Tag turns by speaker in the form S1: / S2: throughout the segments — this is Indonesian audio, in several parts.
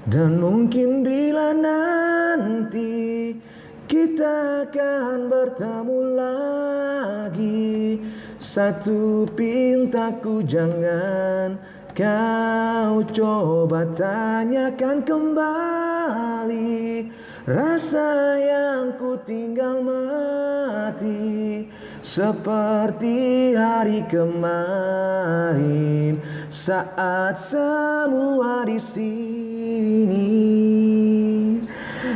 S1: Dan mungkin bila nanti kita akan bertemu lagi, satu pintaku jangan kau coba tanyakan kembali. Rasa yang ku tinggal mati seperti hari kemarin saat semua di sini.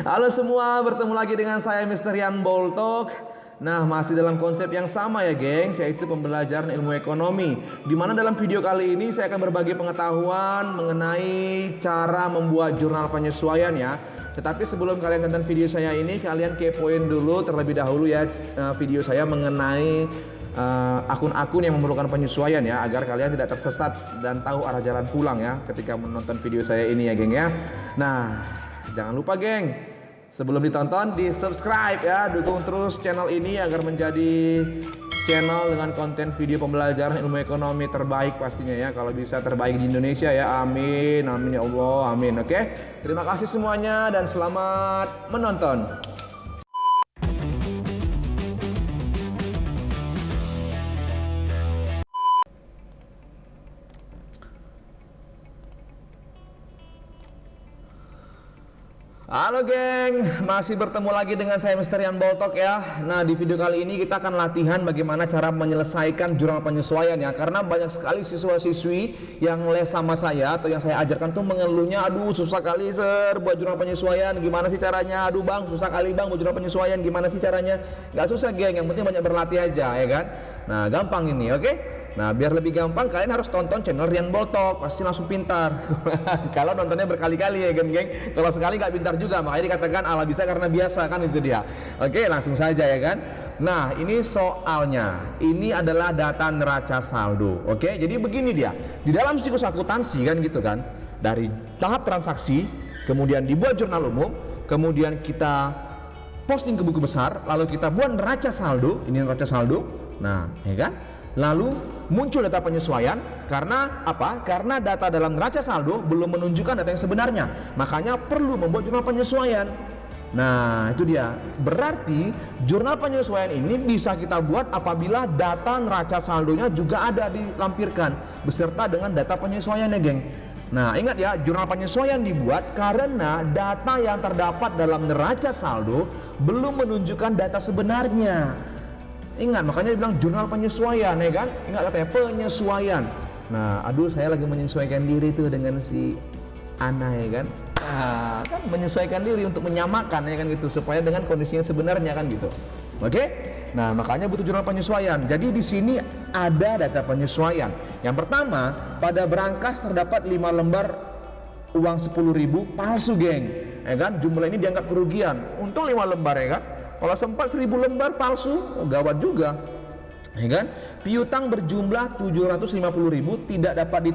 S1: Halo semua, bertemu lagi dengan saya Mr. Rian Boltok. Nah, masih dalam konsep yang sama ya gengs, yaitu pembelajaran ilmu ekonomi. Dimana dalam video kali ini saya akan berbagi pengetahuan mengenai cara membuat jurnal penyesuaian ya. Tetapi sebelum kalian tonton video saya ini, kalian kepoin dulu terlebih dahulu ya video saya mengenai akun-akun yang memerlukan penyesuaian ya, agar kalian tidak tersesat dan tahu arah jalan pulang ya ketika menonton video saya ini ya geng ya. Nah, jangan lupa geng, sebelum ditonton di subscribe ya, dukung terus channel ini agar menjadi channel dengan konten video pembelajaran ilmu ekonomi terbaik pastinya ya, kalau bisa terbaik di Indonesia ya, amin amin ya Allah, amin. Oke, terima kasih semuanya dan selamat menonton. Halo geng, masih bertemu lagi dengan saya Mr. Rian Boltok ya. Nah, di video kali ini kita akan latihan bagaimana cara menyelesaikan jurnal penyesuaian ya. Karena banyak sekali siswa-siswi yang les sama saya atau yang saya ajarkan tuh mengeluhnya, aduh susah kali sir buat jurnal penyesuaian, gimana sih caranya? Aduh bang, susah kali bang buat jurnal penyesuaian, gimana sih caranya? Gak susah geng, yang penting banyak berlatih aja ya kan. Nah, gampang ini, oke? Nah, biar lebih gampang kalian harus tonton channel Rian Boltok, pasti langsung pintar. Kalau nontonnya berkali-kali ya geng. Kalau sekali nggak pintar juga, makanya dikatakan ala bisa karena biasa kan, itu dia. Oke, langsung saja ya kan. Nah, ini soalnya, ini adalah data neraca saldo. Oke, jadi begini dia. Di dalam siklus akuntansi kan gitu kan, dari tahap transaksi, kemudian dibuat jurnal umum, kemudian kita posting ke buku besar, lalu kita buat neraca saldo, ini neraca saldo. Nah, ya kan? Lalu muncul data penyesuaian. Karena apa? Karena data dalam neraca saldo belum menunjukkan data yang sebenarnya, makanya perlu membuat jurnal penyesuaian. Nah, itu dia. Berarti jurnal penyesuaian ini bisa kita buat apabila data neraca saldonya juga ada dilampirkan beserta dengan data penyesuaiannya geng. Nah, ingat ya, jurnal penyesuaian dibuat karena data yang terdapat dalam neraca saldo belum menunjukkan data sebenarnya. Ingat, makanya dibilang jurnal penyesuaian ya kan. Ingat katanya penyesuaian. Nah, aduh saya lagi menyesuaikan diri tuh dengan si Ana ya kan. Nah, kan menyesuaikan diri untuk menyamakan ya kan gitu, supaya dengan kondisi yang sebenarnya kan gitu. Oke? Nah, makanya butuh jurnal penyesuaian. Jadi di sini ada data penyesuaian. Yang pertama, pada berangkas terdapat 5 lembar uang 10.000 palsu geng. Ya kan? Jumlah ini dianggap kerugian. Untung 5 lembar ya kan. Kalau sempat 1.000 lembar palsu, gawat juga, ya kan? Piutang berjumlah 750.000 tidak dapat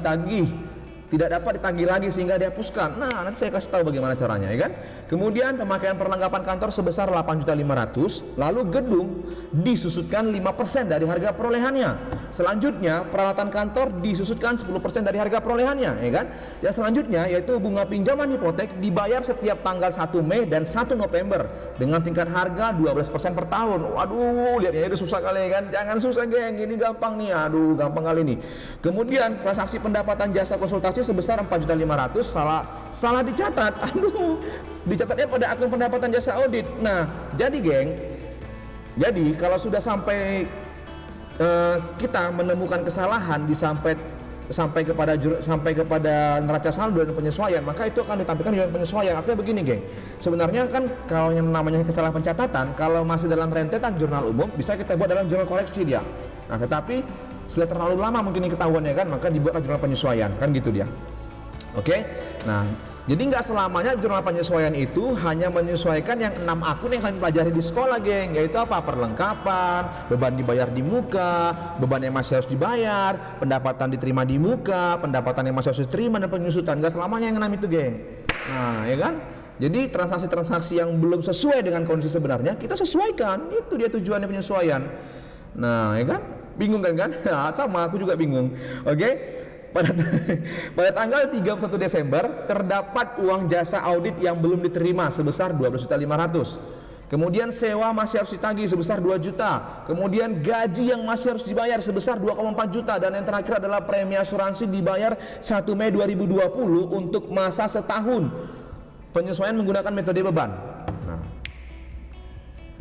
S1: ditagih lagi sehingga dihapuskan. Nah, nanti saya kasih tahu bagaimana caranya, ya kan? Kemudian pemakaian perlengkapan kantor sebesar 8.500.000, lalu gedung disusutkan 5% dari harga perolehannya. Selanjutnya peralatan kantor disusutkan 10% dari harga perolehannya, ya kan? Yang selanjutnya yaitu bunga pinjaman hipotek dibayar setiap tanggal 1 Mei dan 1 November dengan tingkat harga 12% per tahun. Waduh, lihat ya, itu susah kali ya kan? Jangan susah geng, ini gampang nih. Aduh, gampang kali ini. Kemudian transaksi pendapatan jasa konsultasi sebesar 4.500.000 salah dicatat. Aduh, dicatatnya pada akun pendapatan jasa audit. Nah, jadi geng, jadi kalau sudah sampai kita menemukan kesalahan sampai kepada neraca saldo dan penyesuaian, maka itu akan ditampilkan di dalam penyesuaian. Artinya begini geng, sebenarnya kan kalau yang namanya kesalahan pencatatan, kalau masih dalam rentetan jurnal umum bisa kita buat dalam jurnal koreksi dia. Nah, tetapi sudah terlalu lama mungkin ini ketahuannya kan, maka dibuatlah jurnal penyesuaian kan gitu dia. Oke. Nah, jadi nggak selamanya jurnal penyesuaian itu hanya menyesuaikan yang 6 akun yang kalian pelajari di sekolah geng, yaitu apa? Perlengkapan, beban dibayar di muka, beban yang masih harus dibayar, pendapatan diterima di muka, pendapatan yang masih harus diterima, dan penyusutan. Nggak selamanya yang 6 itu geng. Nah, ya kan? Jadi transaksi-transaksi yang belum sesuai dengan kondisi sebenarnya kita sesuaikan. Itu dia tujuannya penyesuaian. Nah, ya kan? Bingung kan? Nah, sama, aku juga bingung. Oke. pada pada tanggal 31 Desember terdapat uang jasa audit yang belum diterima sebesar 12.500.000. Kemudian sewa masih harus ditagih sebesar 2 juta. Kemudian gaji yang masih harus dibayar sebesar 2,4 juta. Dan yang terakhir adalah premi asuransi dibayar 1 Mei 2020 untuk masa setahun. Penyesuaian menggunakan metode beban. Nah,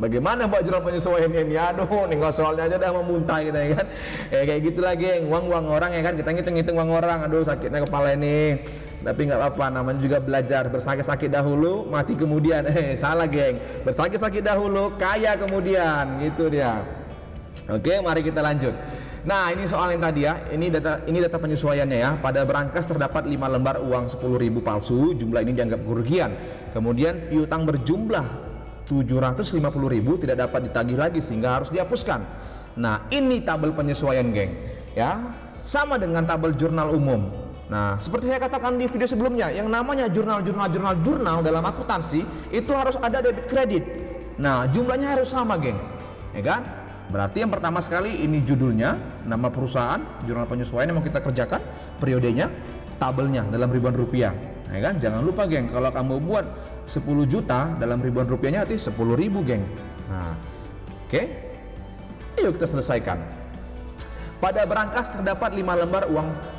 S1: bagaimana buat jurnal penyesuaian ini? Aduh, nih kalau soalnya aja udah mau muntah gitu ya kan. Kayak gitu lagi, uang orang ya kan. Kita ngitung-ngitung uang orang. Aduh, sakitnya kepala ini. Tapi nggak apa-apa, namanya juga belajar. Bersakit-sakit dahulu, mati kemudian. Salah geng. Bersakit-sakit dahulu, kaya kemudian. Gitu dia. Oke, mari kita lanjut. Nah, ini soal yang tadi ya. Ini data penyesuaiannya ya. Pada berangkas terdapat 5 lembar uang 10.000 palsu. Jumlah ini dianggap kerugian. Kemudian piutang berjumlah 750.000 tidak dapat ditagih lagi sehingga harus dihapuskan. Nah, ini tabel penyesuaian geng. Ya, sama dengan tabel jurnal umum. Nah, seperti saya katakan di video sebelumnya, yang namanya jurnal dalam akuntansi itu harus ada debit kredit. Nah, jumlahnya harus sama, geng. Ya kan? Berarti yang pertama sekali ini judulnya, nama perusahaan, jurnal penyesuaian yang mau kita kerjakan, periodenya, tabelnya dalam ribuan rupiah. Ya kan? Jangan lupa, geng, kalau kamu buat 10 juta dalam ribuan rupiahnya nanti 10.000, geng. Nah, oke. Yuk kita selesaikan. Pada berangkas terdapat 5 lembar uang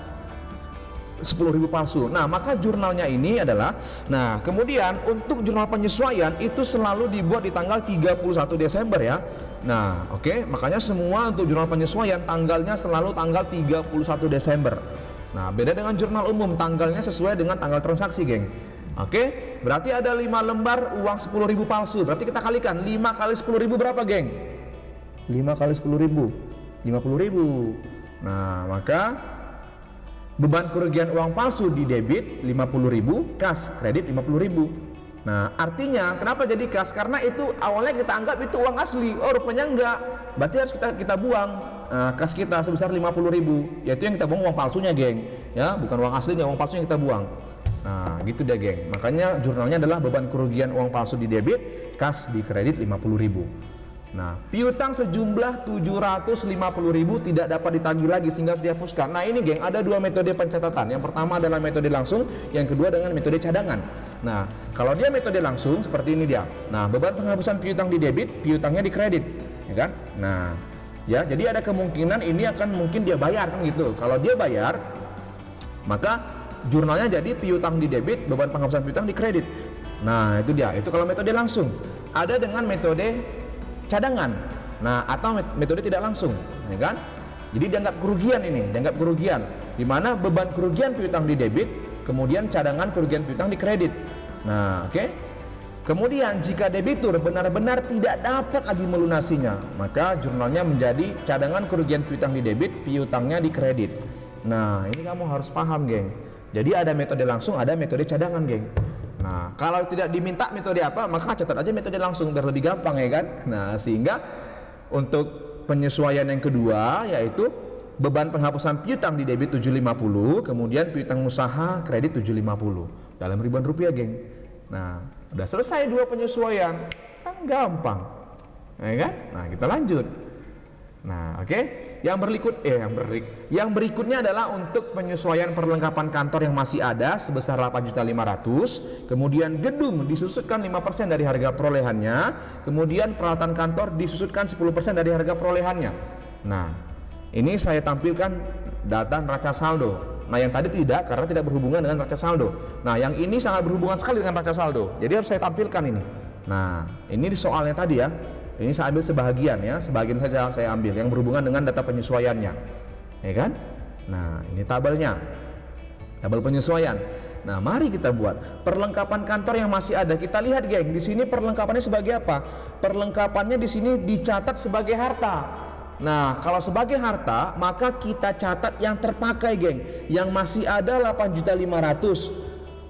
S1: 10.000 palsu. Nah, maka jurnalnya ini adalah, nah kemudian untuk jurnal penyesuaian itu selalu dibuat di tanggal 31 Desember ya. Nah, oke, makanya semua untuk jurnal penyesuaian tanggalnya selalu tanggal 31 Desember. Nah, beda dengan jurnal umum, tanggalnya sesuai dengan tanggal transaksi, geng. Oke, berarti ada 5 lembar uang 10.000 palsu. Berarti kita kalikan 5 kali 10.000 berapa, geng? 5 kali 10.000 50.000. Nah, maka beban kerugian uang palsu di debit 50.000, kas kredit 50.000. Nah, artinya kenapa jadi kas? Karena itu awalnya kita anggap itu uang asli. Oh, rupanya enggak. Berarti harus kita buang kas kita sebesar 50.000. Yaitu yang kita buang uang palsunya, geng. Ya, bukan uang aslinya, uang palsunya kita buang. Nah, gitu deh, geng. Makanya jurnalnya adalah beban kerugian uang palsu di debit, kas di kredit 50.000. Nah, piutang sejumlah 750.000 tidak dapat ditagih lagi sehingga harus dihapuskan. Nah, ini geng, ada 2 metode pencatatan. Yang pertama adalah metode langsung, yang kedua dengan metode cadangan. Nah, kalau dia metode langsung seperti ini dia. Nah, beban penghapusan piutang di debit, piutangnya di kredit, ya kan? Nah, ya, jadi ada kemungkinan ini akan mungkin dia bayar kan gitu. Kalau dia bayar, maka jurnalnya jadi piutang di debit, beban penghapusan piutang di kredit. Nah, itu dia. Itu kalau metode langsung. Ada dengan metode cadangan. Nah, atau metode tidak langsung, ya kan? Jadi dianggap kerugian ini, dianggap kerugian. Di mana beban kerugian piutang di debit, kemudian cadangan kerugian piutang di kredit. Nah, oke. Kemudian jika debitur benar-benar tidak dapat lagi melunasinya, maka jurnalnya menjadi cadangan kerugian piutang di debit, piutangnya di kredit. Nah, ini kamu harus paham, geng. Jadi ada metode langsung, ada metode cadangan, geng. Nah, kalau tidak diminta metode apa, maka catat aja metode langsung biar lebih gampang, ya kan? Nah, sehingga untuk penyesuaian yang kedua yaitu beban penghapusan piutang di debit 750, kemudian piutang usaha kredit 750 dalam ribuan rupiah, geng. Nah, udah selesai 2 penyesuaian, kan gampang, ya kan? Nah, kita lanjut. Nah, oke. Yang berikutnya adalah untuk penyesuaian perlengkapan kantor yang masih ada sebesar 8.500.000. Kemudian gedung disusutkan 5% dari harga perolehannya. Kemudian peralatan kantor disusutkan 10% dari harga perolehannya. Nah, ini saya tampilkan data neraca saldo. Nah, yang tadi tidak, karena tidak berhubungan dengan neraca saldo. Nah, yang ini sangat berhubungan sekali dengan neraca saldo. Jadi harus saya tampilkan ini. Nah, ini di soalnya tadi ya. Ini saya ambil sebahagian ya, sebagian saya ambil yang berhubungan dengan data penyesuaiannya, ya kan? Nah, ini tabelnya, tabel penyesuaian. Nah, mari kita buat perlengkapan kantor yang masih ada. Kita lihat, geng, di sini perlengkapannya sebagai apa? Perlengkapannya di sini dicatat sebagai harta. Nah, kalau sebagai harta, maka kita catat yang terpakai, geng, yang masih ada 8.500.000,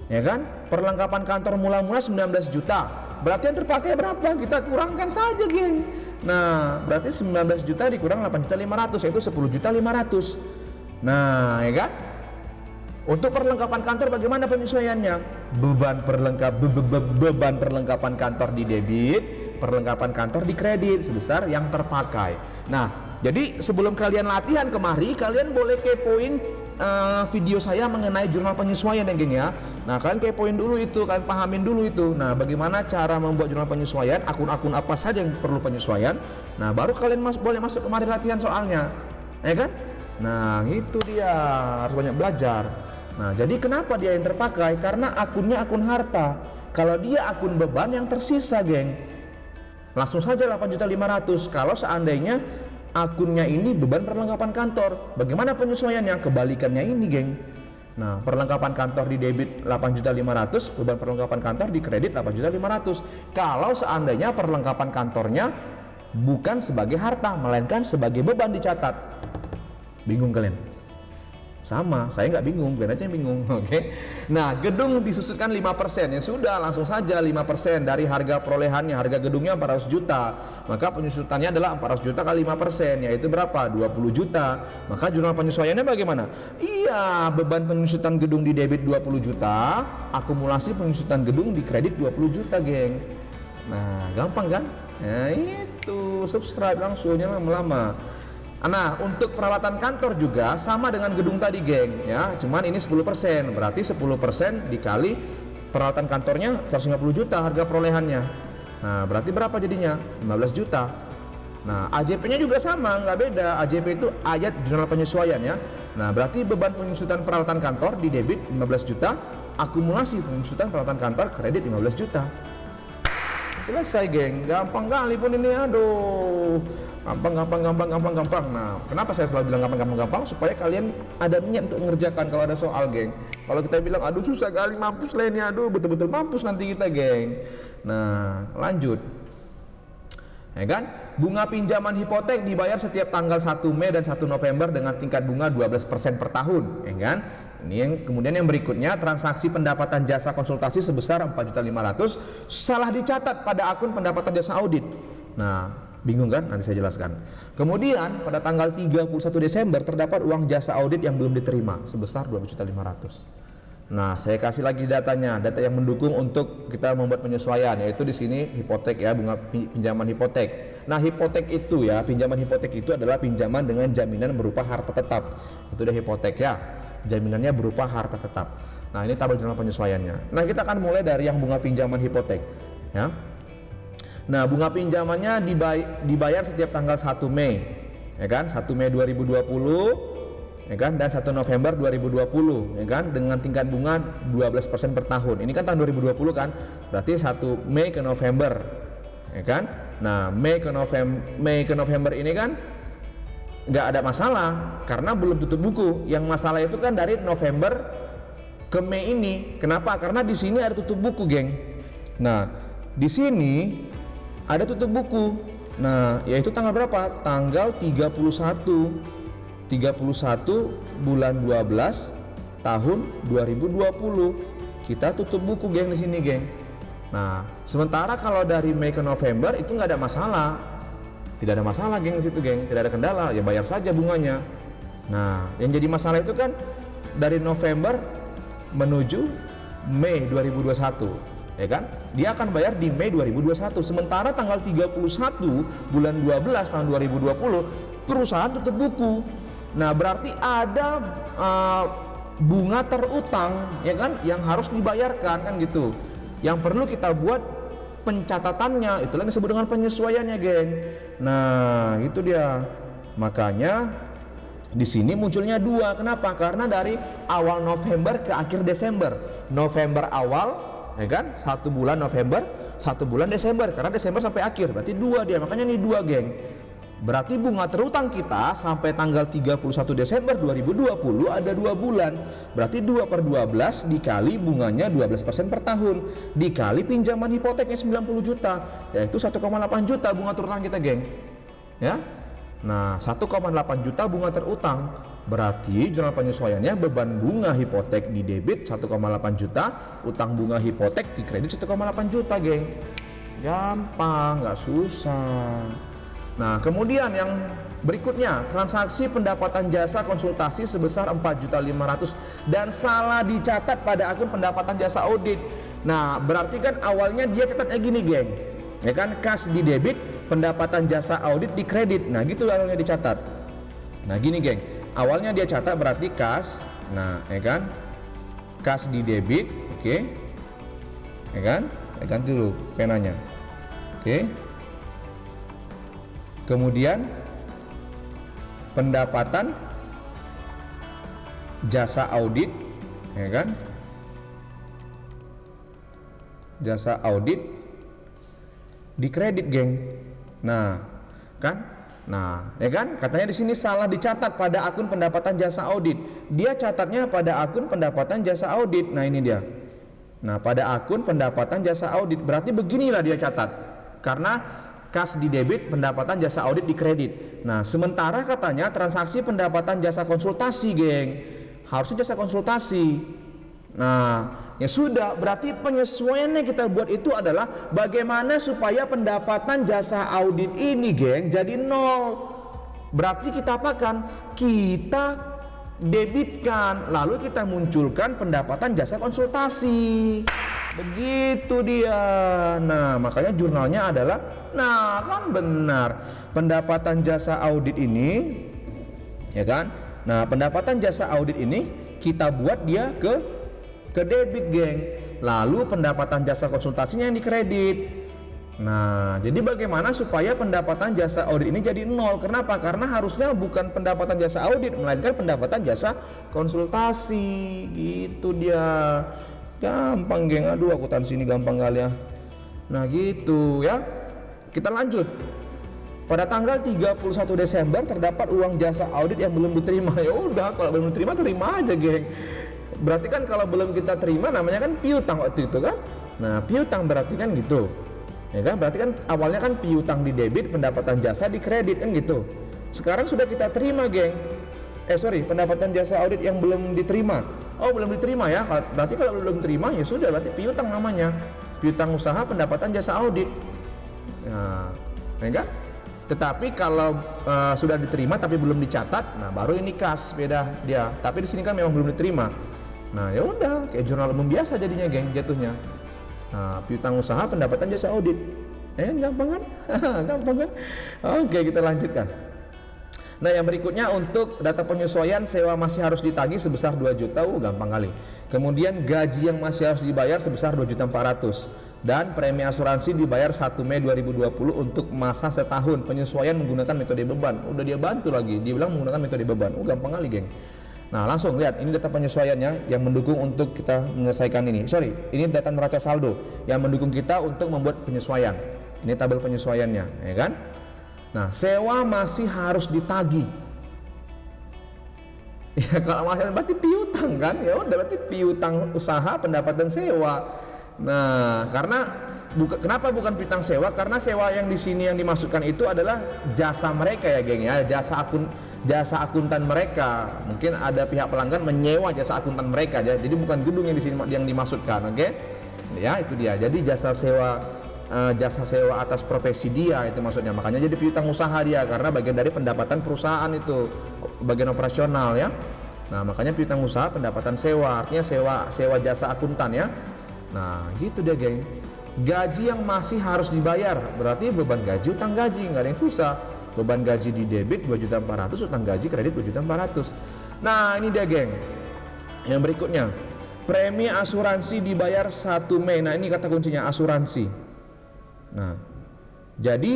S1: ya kan? Perlengkapan kantor mula-mula 19 juta. Berarti yang terpakai berapa? Kita kurangkan saja, geng. Nah, berarti 19 juta dikurang 8.500.000 yaitu 10.500.000. Nah, ya kan? Untuk perlengkapan kantor bagaimana penyesuaiannya? Beban perlengkapan kantor di debit, perlengkapan kantor di kredit sebesar yang terpakai. Nah, jadi sebelum kalian latihan kemari, kalian boleh kepoin video saya mengenai jurnal penyesuaian ya geng ya. Nah kalian kepoin dulu itu, kalian pahamin dulu itu. Nah bagaimana cara membuat jurnal penyesuaian, akun-akun apa saja yang perlu penyesuaian. Nah baru kalian boleh masuk kemarin latihan soalnya, ya kan? Nah itu dia, harus banyak belajar. Nah jadi kenapa dia yang terpakai? Karena akunnya akun harta. Kalau dia akun beban yang tersisa geng, langsung saja 8.500.000. Kalau seandainya akunnya ini beban perlengkapan kantor, bagaimana penyesuaiannya? Kebalikannya ini geng. Nah perlengkapan kantor di debit 8.500.000, beban perlengkapan kantor di kredit 8.500.000. Kalau seandainya perlengkapan kantornya bukan sebagai harta melainkan sebagai beban dicatat. Bingung kalian? Sama, saya nggak bingung, kalian aja yang bingung. Oke. Nah, gedung disusutkan 5%. Ya sudah, langsung saja 5% dari harga perolehannya. Harga gedungnya 400 juta. Maka penyusutannya adalah 400 juta kali 5%, yaitu berapa? 20 juta. Maka jurnal penyesuaiannya bagaimana? Iya, beban penyusutan gedung di debit 20 juta, akumulasi penyusutan gedung di kredit 20 juta, geng. Nah, gampang kan? Nah, itu subscribe langsung, jangan lama-lama. Nah untuk peralatan kantor juga sama dengan gedung tadi geng ya, cuman ini 10%, berarti 10% dikali peralatan kantornya 150 juta harga perolehannya. Nah berarti berapa jadinya? 15 juta. Nah AJP nya juga sama, nggak beda. AJP itu ayat jurnal penyesuaian ya. Nah berarti beban penyusutan peralatan kantor di debit 15 juta, akumulasi penyusutan peralatan kantor kredit 15 juta. Selesai geng, gampang kali pun ini, aduh, gampang. Nah, kenapa saya selalu bilang gampang? Supaya kalian ada niat untuk mengerjakan kalau ada soal geng. Kalau kita bilang, aduh susah kali, mampus lah ini, aduh betul-betul mampus nanti kita geng. Nah, lanjut. Ya kan? Bunga pinjaman hipotek dibayar setiap tanggal 1 Mei dan 1 November dengan tingkat bunga 12% per tahun, ya kan? Ini yang kemudian yang berikutnya, transaksi pendapatan jasa konsultasi sebesar 4.500.000 salah dicatat pada akun pendapatan jasa audit. Nah, bingung kan? Nanti saya jelaskan. Kemudian pada tanggal 31 Desember terdapat uang jasa audit yang belum diterima sebesar 12.500.000. Nah, saya kasih lagi datanya, data yang mendukung untuk kita membuat penyesuaian, yaitu di sini hipotek ya, bunga pinjaman hipotek. Nah, hipotek itu ya, pinjaman hipotek itu adalah pinjaman dengan jaminan berupa harta tetap. Itu udah hipotek ya, jaminannya berupa harta tetap. Nah, ini tabel jurnal penyesuaiannya. Nah, kita akan mulai dari yang bunga pinjaman hipotek ya. Nah, bunga pinjamannya dibayar setiap tanggal 1 Mei, ya kan? 1 Mei 2020. Ya kan, dan 1 November 2020, ya kan, dengan tingkat bunga 12% per tahun. Ini kan tahun 2020 kan, berarti 1 Mei ke November, ya kan. Nah, Mei ke November ini kan nggak ada masalah karena belum tutup buku. Yang masalah itu kan dari November ke Mei ini. Kenapa? Karena di sini ada tutup buku, geng. Nah, di sini ada tutup buku. Nah, yaitu tanggal berapa? Tanggal 31 bulan 12 tahun 2020 kita tutup buku geng di sini geng. Nah sementara kalau dari Mei ke November itu nggak ada masalah, tidak ada masalah geng di situ geng, tidak ada kendala, ya bayar saja bunganya. Nah yang jadi masalah itu kan dari November menuju Mei 2021, ya kan, dia akan bayar di Mei 2021. Sementara tanggal 31 bulan 12 tahun 2020 perusahaan tutup buku. Nah berarti ada bunga terutang, ya kan, yang harus dibayarkan kan gitu. Yang perlu kita buat pencatatannya, itulah yang disebut dengan penyesuaiannya, geng. Nah itu dia. Makanya di sini munculnya dua. Kenapa? Karena dari awal November ke akhir Desember. November awal, ya kan, 1 bulan November, 1 bulan Desember. Karena Desember sampai akhir, berarti dua dia. Makanya ini dua, geng. Berarti bunga terutang kita sampai tanggal 31 Desember 2020 ada 2 bulan. Berarti 2 per 12 dikali bunganya 12% per tahun, dikali pinjaman hipoteknya 90 juta, yaitu 1,8 juta bunga terutang kita, geng. Ya. Nah, 1,8 juta bunga terutang. Berarti jurnal penyesuaiannya beban bunga hipotek di debit 1,8 juta, utang bunga hipotek di kredit 1,8 juta, geng. Gampang, nggak susah. Nah, kemudian yang berikutnya, transaksi pendapatan jasa konsultasi sebesar 4.500.000 dan salah dicatat pada akun pendapatan jasa audit. Nah, berarti kan awalnya dia catatnya gini, geng. Ya kan, kas di debit, pendapatan jasa audit di kredit. Nah, gitu awalnya dicatat. Nah, gini, geng. awalnya dia catat berarti kas. Nah, ya kan? Kas di debit, oke. Ya kan? Ya, ganti dulu penanya. Oke. Kemudian pendapatan jasa audit, ya kan? Jasa audit dikredit, geng. Nah, kan? Nah, ya kan? Katanya di sini salah dicatat pada akun pendapatan jasa audit. Dia catatnya pada akun pendapatan jasa audit. Nah, ini dia. Nah, pada akun pendapatan jasa audit. Berarti beginilah dia catat. Karena kas di debit, pendapatan jasa audit di kredit. Nah, sementara katanya transaksi pendapatan jasa konsultasi, geng. Harusnya jasa konsultasi. Nah, ya sudah, berarti penyesuaiannya kita buat itu adalah bagaimana supaya pendapatan jasa audit ini, geng, jadi nol. Berarti kita apakan? Kita debitkan, lalu kita munculkan pendapatan jasa konsultasi. Begitu dia. Nah, makanya jurnalnya adalah, nah kan benar, pendapatan jasa audit ini, ya kan? Nah, pendapatan jasa audit ini kita buat dia ke debit, geng. Lalu pendapatan jasa konsultasinya yang dikredit. Nah, jadi bagaimana supaya pendapatan jasa audit ini jadi nol? Kenapa? Karena harusnya bukan pendapatan jasa audit, melainkan pendapatan jasa konsultasi. Gitu dia. Gampang, geng. Aduh, akuntansi ini gampang kali ya. Nah, gitu ya. Kita lanjut. Pada tanggal 31 Desember terdapat uang jasa audit yang belum diterima. Ya udah, kalau belum diterima terima aja, geng. Berarti kan kalau belum kita terima namanya kan piutang waktu itu kan. Nah, piutang berarti kan gitu. Ya kan? Berarti kan awalnya kan piutang di debit, pendapatan jasa di kredit kan gitu. Sekarang sudah kita terima, geng. Pendapatan jasa audit yang belum diterima. Oh, belum diterima ya. Berarti kalau belum terima ya sudah, berarti piutang namanya. Piutang usaha pendapatan jasa audit. Nah, ya kan? Tetapi kalau sudah diterima tapi belum dicatat, nah baru ini kas, beda dia. Tapi di sini kan memang belum diterima. Nah, ya udah, kayak jurnal umum biasa jadinya, geng, jatuhnya. Nah, piutang usaha pendapatan jasa audit. Gampang kan? Gampang kan? Oke, kita lanjutkan. Nah, yang berikutnya untuk data penyesuaian sewa masih harus ditagih sebesar 2 juta, gampang kali. Kemudian gaji yang masih harus dibayar sebesar 2.400.000 dan premi asuransi dibayar 1 Mei 2020 untuk masa setahun. Penyesuaian menggunakan metode beban. Udah dia bantu lagi, dia bilang menggunakan metode beban. Gampang kali, geng. Nah, langsung lihat ini data penyesuaiannya yang mendukung untuk kita menyelesaikan ini. Ini data neraca saldo yang mendukung kita untuk membuat penyesuaian. Ini tabel penyesuaiannya, ya kan? Nah, sewa masih harus ditagih. Ya, kalau masih berarti piutang kan? Ya udah, berarti piutang usaha pendapatan sewa. Nah, karena kenapa bukan piutang sewa? Karena sewa yang di sini yang dimasukkan itu adalah jasa mereka, ya, geng, ya, jasa akuntan mereka. Mungkin ada pihak pelanggan menyewa jasa akuntan mereka, ya. Jadi bukan gedung yang di sini yang dimaksudkan, oke? Ya, itu dia. Jadi jasa sewa atas profesi dia, itu maksudnya. Makanya jadi piutang usaha dia, karena bagian dari pendapatan perusahaan itu, bagian operasional, ya. Nah, makanya piutang usaha pendapatan sewa, artinya sewa jasa akuntan, ya. Nah, gitu deh, geng. Gaji yang masih harus dibayar berarti beban gaji, utang gaji, nggak ada yang susah. Beban gaji di debit 2.400.000, utang gaji kredit 2.400.000. Nah, ini dia, geng. Yang berikutnya, premi asuransi dibayar 1 Mei. Nah, ini kata kuncinya, asuransi. Nah, jadi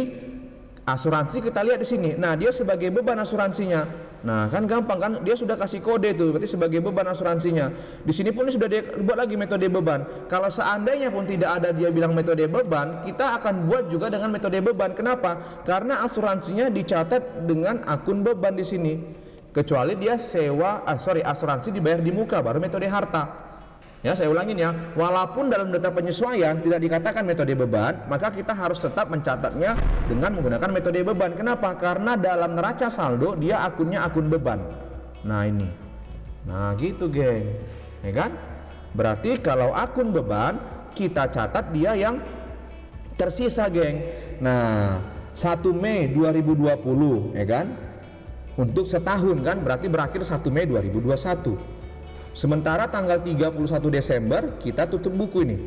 S1: asuransi kita lihat di sini. Nah, dia sebagai beban asuransinya. Nah, kan gampang kan, dia sudah kasih kode tuh, berarti sebagai beban asuransinya. Di sini pun sudah dia buat lagi metode beban. Kalau seandainya pun tidak ada dia bilang metode beban, kita akan buat juga dengan metode beban. Kenapa? Karena asuransinya dicatat dengan akun beban di sini. Kecuali dia asuransi dibayar di muka, baru metode harta. Ya, saya ulangin ya, walaupun dalam data penyesuaian tidak dikatakan metode beban, maka kita harus tetap mencatatnya dengan menggunakan metode beban. Kenapa? Karena dalam neraca saldo dia akunnya akun beban. Nah, ini. Nah, gitu, geng. Ya kan? Berarti kalau akun beban kita catat dia yang tersisa, geng. Nah, 1 Mei 2020, ya kan? Untuk setahun kan, berarti berakhir 1 Mei 2021. Sementara tanggal 31 Desember kita tutup buku ini.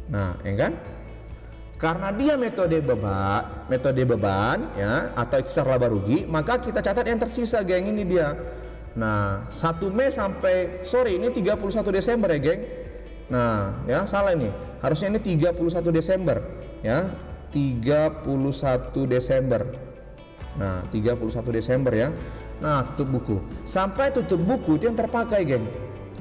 S1: Nah, ya kan? Karena dia metode beban ya, atau ikhtisar laba rugi, maka kita catat yang tersisa, geng, ini dia. Nah, 1 Mei sampai sorry ini 31 Desember ya, geng. Nah, ya salah ini. Harusnya ini 31 Desember, ya. 31 Desember. Nah, 31 Desember ya. Nah, tutup buku. Sampai tutup buku itu yang terpakai, geng.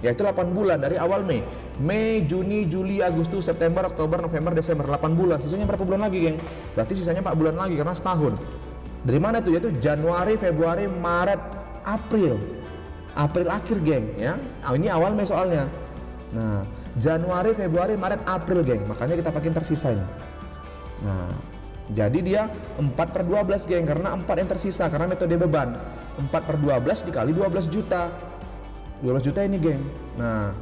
S1: Yaitu 8 bulan dari awal Mei. Mei, Juni, Juli, Agustus, September, Oktober, November, Desember. 8 bulan. Sisanya berapa bulan lagi, geng? Berarti sisanya 4 bulan lagi karena setahun. Dari mana itu? Yaitu Januari, Februari, Maret, April. April akhir, geng, ya. Ini awal Mei soalnya. Nah, Januari, Februari, Maret, April, geng. Makanya kita pakai tersisa ini. Nah, jadi dia 4/12, geng, karena 4 yang tersisa karena metode beban. 4/12 dikali 12 juta. 12 juta ini, geng. Nah,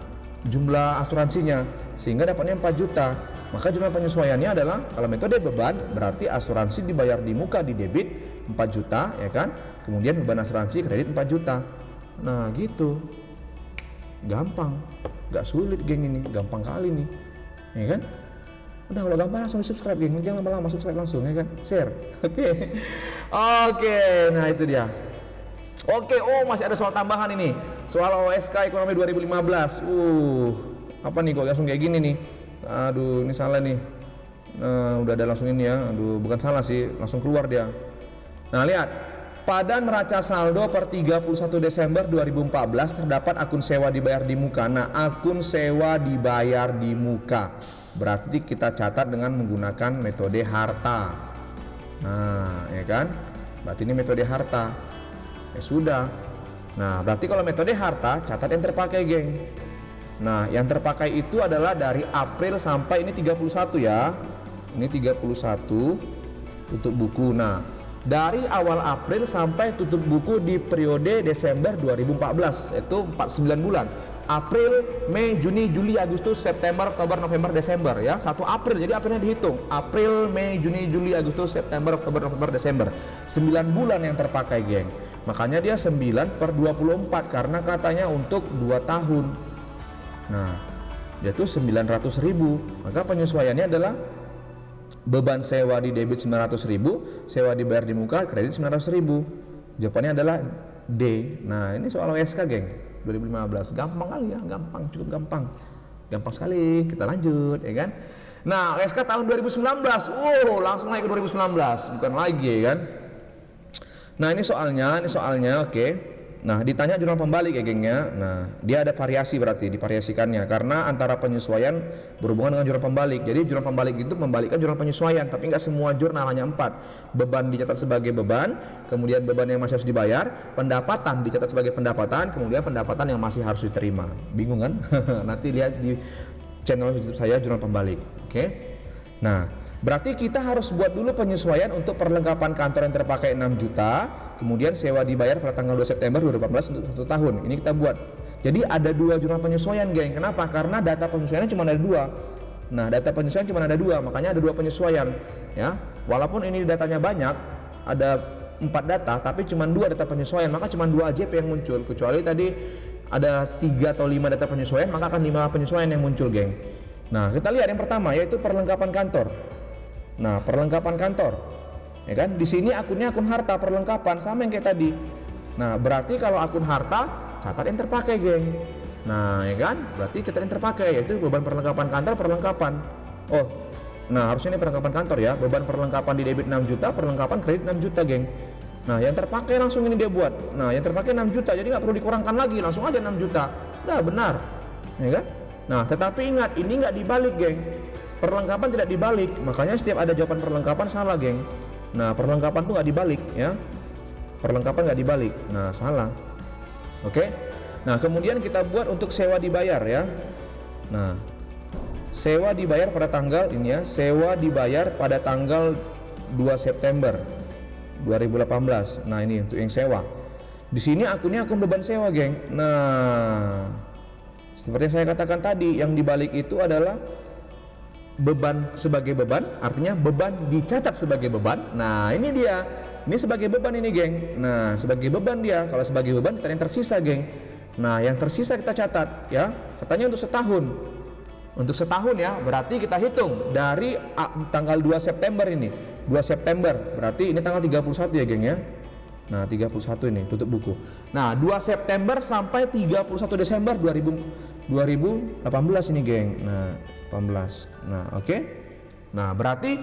S1: jumlah asuransinya sehingga dapatnya 4 juta. Maka jumlah penyesuaiannya adalah kalau metode beban berarti asuransi dibayar di muka di debit 4 juta, ya kan? Kemudian beban asuransi kredit 4 juta. Nah, gitu. Gampang. Gak sulit, geng, ini. Gampang kali nih. Ya kan? Udah, kalau gampang langsung di-subscribe, geng. Jangan lama-lama, subscribe langsung, ya kan? Share. Oke. Oke, nah itu dia. Oke, oh masih ada soal tambahan ini. Soal OSK Ekonomi 2015. Apa nih kok langsung kayak gini nih? Aduh, ini salah nih. Nah, udah ada langsung ini ya. Aduh, bukan salah sih, langsung keluar dia. Nah, lihat. Pada neraca saldo per 31 Desember 2014 terdapat akun sewa dibayar di muka. Nah, akun sewa dibayar di muka. Berarti kita catat dengan menggunakan metode harta. Nah, ya kan? Berarti ini metode harta. Ya sudah. Nah, berarti kalau metode harta catat yang terpakai, geng. Nah, yang terpakai itu adalah dari April sampai ini 31 ya. Ini 31 tutup buku. Nah, dari awal April sampai tutup buku di periode Desember 2014 itu 49 bulan. April, Mei, Juni, Juli, Agustus, September, Oktober, November, Desember ya. 1 April, jadi Aprilnya dihitung. April, Mei, Juni, Juli, Agustus, September, Oktober, November, Desember. 9 bulan yang terpakai, geng. Makanya dia 9/24 karena katanya untuk 2 tahun. Nah, yaitu 900.000. Maka penyesuaiannya adalah beban sewa di debit 900.000, sewa dibayar di muka, kredit 900.000. Jawabannya adalah D. Nah, ini soal OSK, geng. 2015. Gampang kali ya, gampang, cukup gampang. Gampang sekali. Kita lanjut, ya kan? Nah, OSK tahun 2019. Langsung naik ke 2019, bukan lagi, ya kan? Nah, ini soalnya, oke. Nah, ditanya jurnal pembalik ya, gengnya. Nah, dia ada variasi berarti divariasikannya karena antara penyesuaian berhubungan dengan jurnal pembalik. Jadi jurnal pembalik itu membalikkan jurnal penyesuaian, tapi nggak semua jurnal, hanya 4. Beban dicatat sebagai beban, kemudian beban yang masih harus dibayar, pendapatan dicatat sebagai pendapatan, kemudian pendapatan yang masih harus diterima. Bingung kan? Nanti lihat di channel YouTube saya jurnal pembalik. Oke. Nah, berarti kita harus buat dulu penyesuaian untuk perlengkapan kantor yang terpakai 6 juta, kemudian sewa dibayar pada tanggal 2 September 2014 untuk 1 tahun. Ini kita buat. Jadi ada 2 jurnal penyesuaian, geng. Kenapa? Karena data penyesuaiannya cuma ada 2. Nah, data penyesuaian cuma ada 2, makanya ada 2 penyesuaian, ya. Walaupun ini datanya banyak, ada 4 data, tapi cuma 2 data penyesuaian, maka cuma 2 AJP yang muncul. Kecuali tadi ada 3 atau 5 data penyesuaian, maka akan 5 penyesuaian yang muncul, geng. Nah, kita lihat yang pertama yaitu perlengkapan kantor. Nah, perlengkapan kantor, ya kan? Di sini akunnya akun harta perlengkapan sama yang kayak tadi. Nah, berarti kalau akun harta catat yang terpakai, geng. Nah, ya kan? Berarti catat yang terpakai yaitu beban perlengkapan kantor perlengkapan. Nah harusnya ini perlengkapan kantor ya. Beban perlengkapan di debit 6 juta, perlengkapan kredit 6 juta, geng. Nah, yang terpakai langsung ini dia buat. Nah, yang terpakai 6 juta, jadi nggak perlu dikurangkan lagi, langsung aja 6 juta. Udah benar, ya kan? Nah, tetapi ingat ini nggak dibalik, geng. Perlengkapan tidak dibalik, makanya setiap ada jawaban perlengkapan salah, geng. Nah, perlengkapan tuh nggak dibalik, ya. Perlengkapan nggak dibalik, nah salah. Oke. Nah, kemudian kita buat untuk sewa dibayar ya. Nah, sewa dibayar pada tanggal ini ya, sewa dibayar pada tanggal 2 September 2018. Nah, ini untuk yang sewa. Di sini akunnya akun beban sewa, geng. Nah, seperti yang saya katakan tadi, yang dibalik itu adalah beban sebagai beban, artinya beban dicatat sebagai beban. Nah, ini dia. Ini sebagai beban ini, geng. Nah, sebagai beban dia. Kalau sebagai beban kita yang tersisa, geng. Nah, yang tersisa kita catat ya. Katanya untuk setahun. Untuk setahun ya, berarti kita hitung dari tanggal 2 September ini. 2 September, berarti ini tanggal 31 ya, geng ya. Nah, 31 ini tutup buku. Nah, 2 September sampai 31 Desember 2018 ini, geng. Nah, 18. Nah, oke. Nah, berarti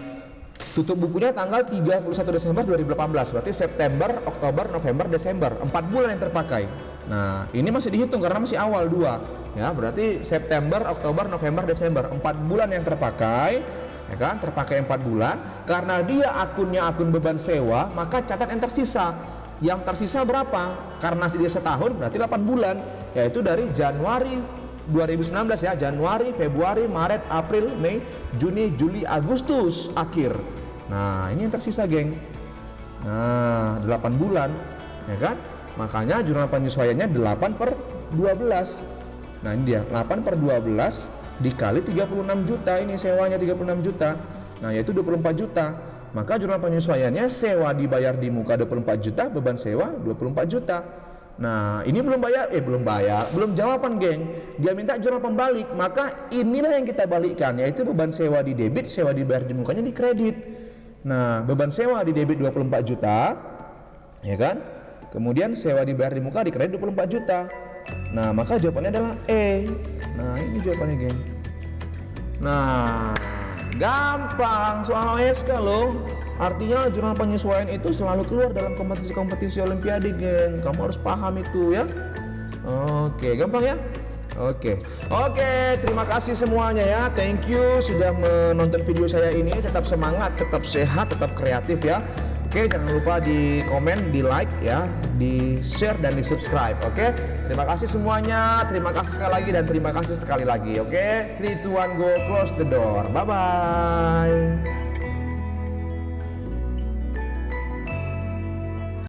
S1: tutup bukunya tanggal 31 Desember 2018. Berarti September, Oktober, November, Desember. 4 bulan yang terpakai. Nah, ini masih dihitung karena masih awal 2. Ya, berarti September, Oktober, November, Desember. 4 bulan yang terpakai. Ya kan, terpakai 4 bulan. Karena dia akunnya akun beban sewa, maka catat yang tersisa. Yang tersisa berapa? Karena dia setahun berarti 8 bulan, yaitu dari Januari 2019 ya, Januari, Februari, Maret, April, Mei, Juni, Juli, Agustus akhir. Nah, ini yang tersisa, geng. Nah, 8 bulan, ya kan? Makanya jurnal penyesuaiannya 8/12. Nah, ini dia, 8/12 dikali 36 juta, ini sewanya 36 juta. Nah, yaitu 24 juta. Maka jurnal penyesuaiannya sewa dibayar di muka 24 juta, beban sewa 24 juta. Nah, ini belum jawaban, geng. Dia minta jurnal pembalik, maka inilah yang kita balikkan, yaitu beban sewa di debit, sewa dibayar di mukanya di kredit. Nah, beban sewa di debit 24 juta, ya kan? Kemudian sewa dibayar di muka di kredit 24 juta. Nah, maka jawabannya adalah E. Nah, ini jawabannya, geng. Nah, gampang, soal OSK loh. Artinya jurnal penyesuaian itu selalu keluar dalam kompetisi-kompetisi olimpiade, geng. Kamu harus paham itu ya. Oke, gampang ya. Oke, terima kasih semuanya ya. Thank you sudah menonton video saya ini. Tetap semangat, tetap sehat, tetap kreatif ya. Oke, jangan lupa di komen, di like ya, di share dan di subscribe. Oke, terima kasih semuanya. Terima kasih sekali lagi dan terima kasih sekali lagi. Oke, 3, 2, 1, go, close the door. Bye bye.